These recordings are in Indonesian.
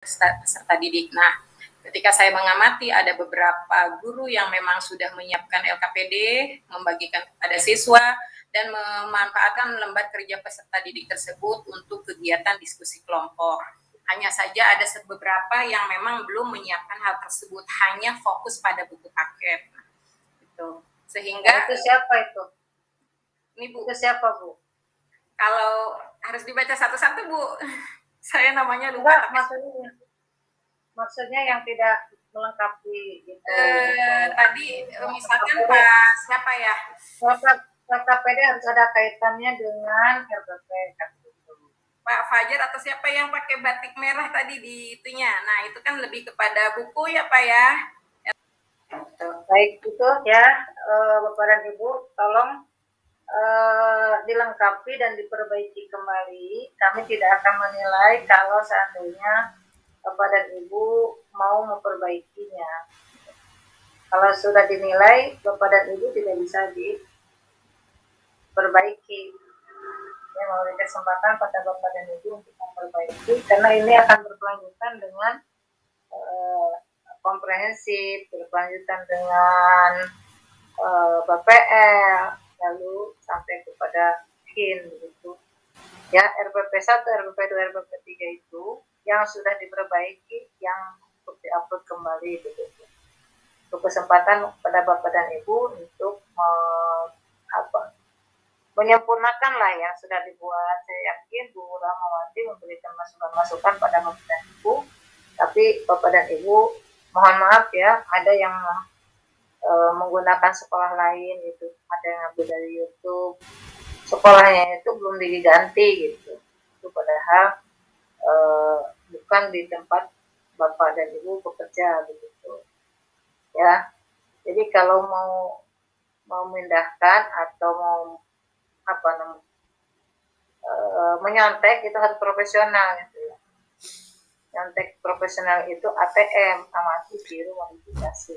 peserta didik. Nah, ketika saya mengamati ada beberapa guru yang memang sudah menyiapkan LKPD, membagikan kepada siswa, dan memanfaatkan lembar kerja peserta didik tersebut untuk kegiatan diskusi kelompok. Hanya saja ada beberapa yang memang belum menyiapkan hal tersebut, hanya fokus pada buku paket. Gitu. Sehingga itu siapa itu? Ini Bu. Itu siapa Bu? Kalau harus dibaca satu-satu Bu, saya namanya lupa. Enggak, maksudnya yang tidak melengkapi gitu. Tadi misalkan Pak siapa ya? LKPD harus ada kaitannya dengan RPP. Pak Fajar atau siapa yang pakai batik merah tadi di itunya. Nah, itu kan lebih kepada buku ya Pak ya. Baik itu ya, Bapak dan Ibu, tolong dilengkapi dan diperbaiki kembali. Kami tidak akan menilai kalau seandainya Bapak dan Ibu mau memperbaikinya. Kalau sudah dinilai, Bapak dan Ibu tidak bisa diperbaiki. Saya memberi kesempatan pada Bapak dan Ibu untuk memperbaiki, karena ini akan berkelanjutan dengan komprehensif, berkelanjutan dengan BPL, lalu sampai kepada KIN gitu. Ya, RPP 1, RPP 2, RPP 3 itu yang sudah diperbaiki, yang untuk diupload kembali gitu. Untuk kesempatan pada Bapak dan Ibu untuk menyempurnakan lah yang sudah dibuat. Saya yakin Bu Rahmawati memberikan masukan-masukan pada Bapak dan Ibu, tapi Bapak dan Ibu mohon maaf ya, ada yang menggunakan sekolah lain gitu, ada yang ngambil dari YouTube, sekolahnya itu belum diganti gitu, itu padahal bukan di tempat Bapak dan Ibu bekerja begitu ya. Jadi kalau mau memindahkan atau mau menyontek itu harus profesional gitu ya. Nyontek profesional itu ATM, amati biru modifikasi.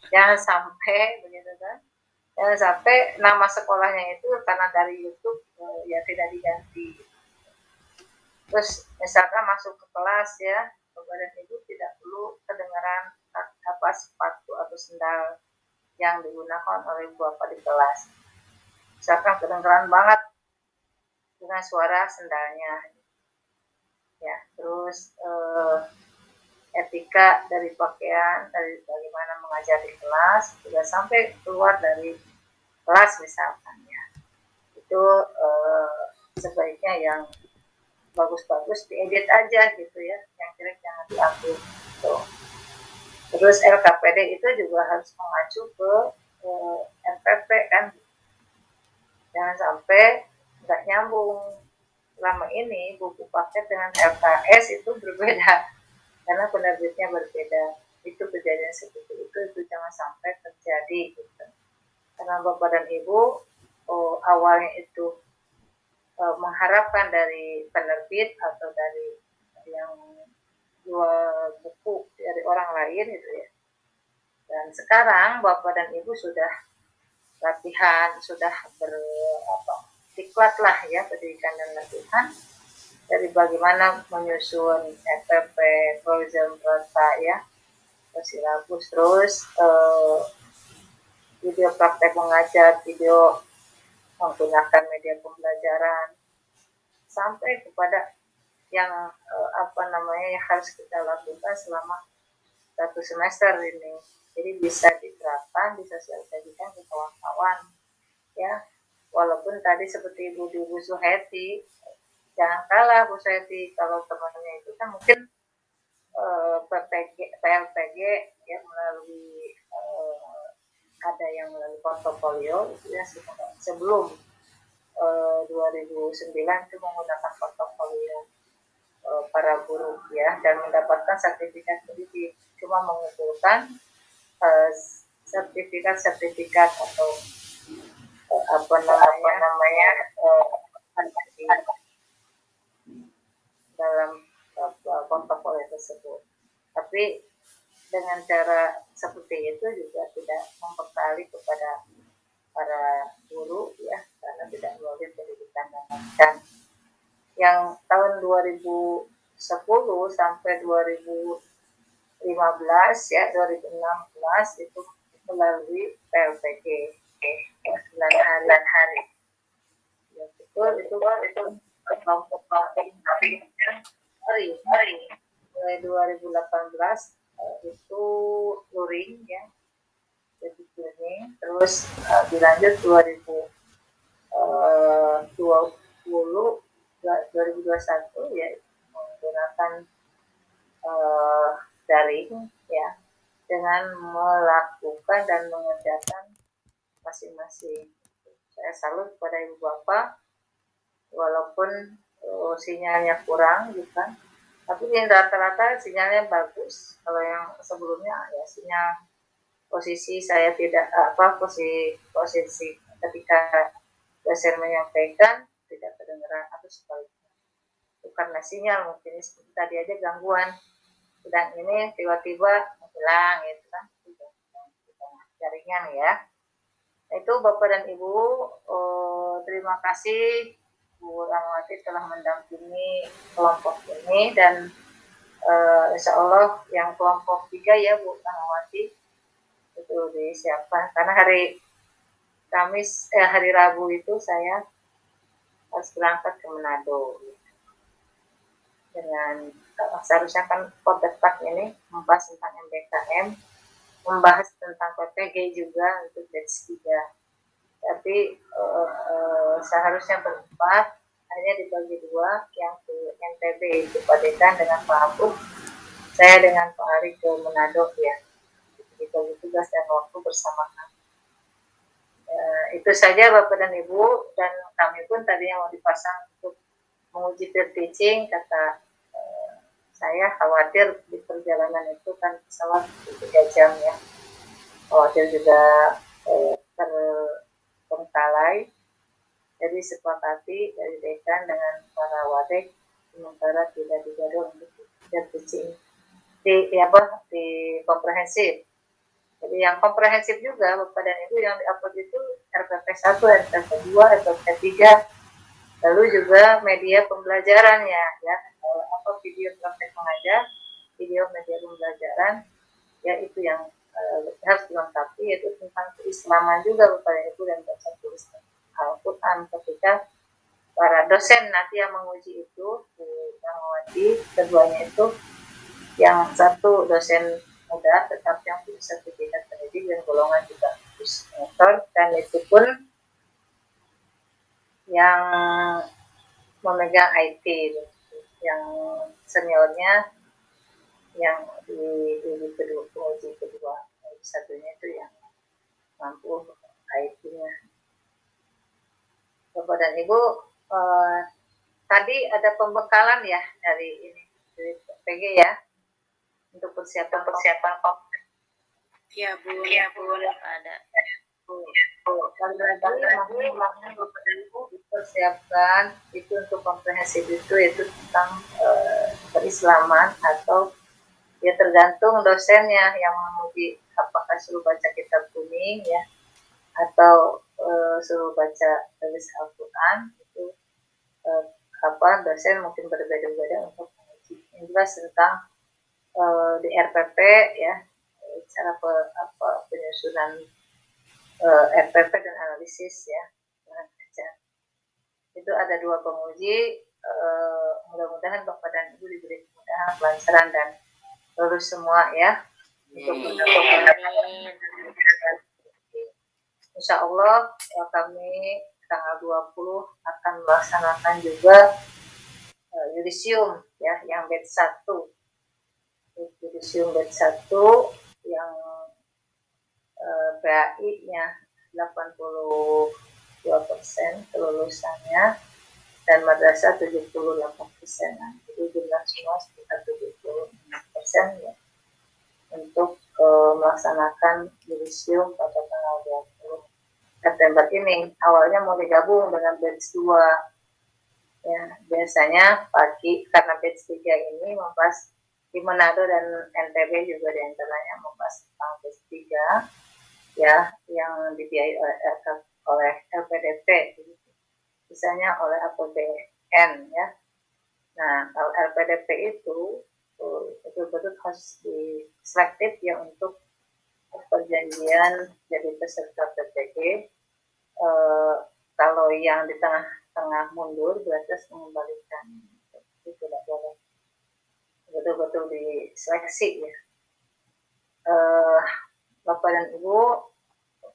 Jangan sampai begitu kan, jangan sampai nama sekolahnya itu karena dari YouTube ya tidak diganti. Terus misalkan masuk ke kelas ya, Bapak dan Ibu tidak perlu kedengaran sepatu atau sendal yang digunakan oleh Bapak di kelas. Misalkan kedengaran banget dengan suara sendalnya. Ya, terus etika dari pakaian, dari bagaimana mengajar di kelas, juga sampai keluar dari kelas misalkan ya, itu sebaiknya yang bagus-bagus diedit aja gitu ya, yang jelek jangan diambil gitu. Terus LKPD itu juga harus mengacu ke NPP kan, jangan sampai nggak nyambung. Selama ini buku paket dengan LKS itu berbeda karena penerbitnya berbeda. Itu kejadian seperti itu jangan sampai terjadi gitu. Karena Bapak dan Ibu awalnya itu mengharapkan dari penerbit atau dari yang jual buku dari orang lain gitu ya. Dan sekarang Bapak dan Ibu sudah latihan, sudah diklat lah ya, pendidikan dan latihan dari bagaimana menyusun NPP, program rata ya, silabus, terus video praktek mengajar, video menggunakan media pembelajaran, sampai kepada yang yang harus kita lakukan selama 1 semester ini. Jadi bisa diterapkan, disosialisasikan ke kawan-kawan ya. Walaupun tadi seperti Bu Suheti, jangan kalah Bu Suheti, kalau temannya itu kan mungkin PLPG ya, melalui ada yang melalui portofolio itu ya, sebelum 2009 itu menggunakan portofolio para guru ya, dan mendapatkan sertifikat pendidik, cuma mengumpulkan sertifikat atau dalam portofolio tersebut. Tapi dengan cara seperti itu juga tidak membekali kepada para guru ya, karena tidak melalui pendidikan dan yang tahun 2000 sampai 2015 ya, 2016 itu melalui PLPG 9 hari. Ya, itu kelompok hari mulai 2018 itu luring ya, jadi luring, terus dilanjut 2021 ya menggunakan daring ya, dengan melakukan dan mengerjakan masing-masing. Saya salut pada ibu bapak, walaupun sinyalnya kurang gitu kan, tapi rata-rata sinyalnya bagus. Kalau yang sebelumnya ya sinyal posisi saya tidak posisi ketika dosen menyampaikan tidak terdengar atau sebaliknya. Itu karena sinyal, mungkin seperti tadi aja gangguan, sedang ini tiba-tiba hilang gitu kan, jaringan ya. Itu Bapak dan Ibu, terima kasih Bu Rahmawati telah mendampingi kelompok ini, dan insya Allah yang kelompok 3 ya Bu Rahmawati itu disiapkan, karena hari Rabu itu saya harus berangkat ke Manado dengan seharusnya kan Poddepak ini membahas tentang MBKM, membahas tentang PPG juga untuk batch 3, tapi seharusnya berempat, hanya dibagi 2, yang ke NTB itu Pak Dekan dengan Pak Abu, saya dengan Pak Ari ke Manado ya, dibagi tugas dan waktu bersamaan. Itu saja Bapak dan Ibu, dan kami pun tadinya mau dipasang untuk menguji peer teaching, kata saya khawatir di perjalanan itu kan pesawat 3 jam ya, khawatir juga terbengkalai, jadi sepakati dari dekan dengan para wadek sementara tidak digaduh untuk peer teaching di komprehensif. Jadi yang komprehensif juga Bapak dan Ibu yang diupload itu RPP 1, RPP 2, RPP 3, lalu juga media pembelajarannya ya, video praktek mengajar, video media pembelajaran ya, itu yang harus dilengkapi, yaitu tentang keislaman juga Bapak dan Ibu, dan baca tulis Al-Quran ketika para dosen nanti yang menguji itu, yang menguji keduanya itu, yang satu dosen muda tetapi yang punya sertifikat pendidik dan golongan juga motor, dan itu pun yang memegang IT, yang seniornya yang di kedua, penguji kedua, satunya itu yang mampu IT-nya. Bapak dan Ibu, tadi ada pembekalan ya dari PG ya, untuk persiapan Ya Bu, ada. Kali lagi dipersiapkan itu untuk komprehensif itu tentang keislaman, atau ya tergantung dosennya yang menguji, apakah suruh baca kitab kuning ya, atau suruh baca tulis Al-Quran, itu dosen mungkin berbeda-beda untuk menguji. Ini jelas tentang di RPP ya, cara penyusunan RPP dan analisis ya. Itu ada 2 penguji, mudah-mudahan Bapak dan Ibu diberi kemudahan, kelancaran, dan lulus semua ya. Insya Allah ya, kami tanggal 20 akan melaksanakan juga yudisium ya, yang batch 1. Yudisium batch 1 yang PAI-nya 82% kelulusannya, dan madrasah 78%. Jadi jumlah semua sekitar 76% ya, untuk melaksanakan yudisium pada tanggal 20 September ini. Awalnya mau digabung dengan batch 2 ya, biasanya pagi, karena batch 3 ini membahas di Manado dan NTB juga diantaranya membahas tentang batch 3 ya, yang dibiayai oleh LPDP, misalnya oleh APBN ya. Nah, kalau LPDP itu betul-betul harus diselektif ya untuk perjanjian jadi peserta PPG. Kalau yang di tengah-tengah mundur berarti harus mengembalikan, itu tidak boleh, betul-betul diseleksi ya. Bapak dan Ibu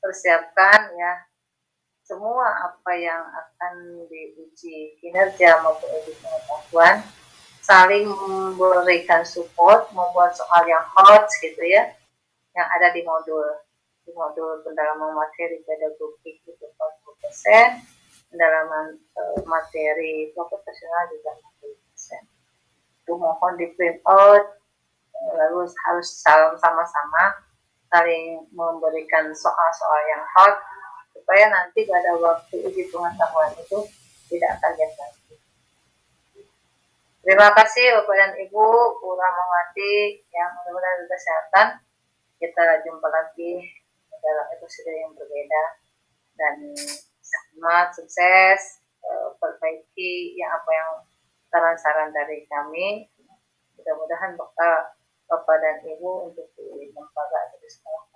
persiapkan ya semua apa yang akan diuji kinerja maupun uji pengetahuan, saling memberikan support, membuat soal yang hot gitu ya, yang ada di modul pendalaman materi pedagogik itu 40%, pendalaman materi profesional juga 40%. Itu mohon di print out, lalu harus sama-sama saling memberikan soal-soal yang hot supaya nanti pada waktu uji pengetahuan itu tidak kaget lagi. Terima kasih Bapak dan Ibu, Bu Rahmawati, yang mudah-mudahan kesehatan. Kita jumpa lagi dalam episode yang berbeda, dan semangat, sukses, perbaiki yang saran-saran dari kami. Mudah-mudahan Bapak dan Ibu untuk di lembaga atau di sekolah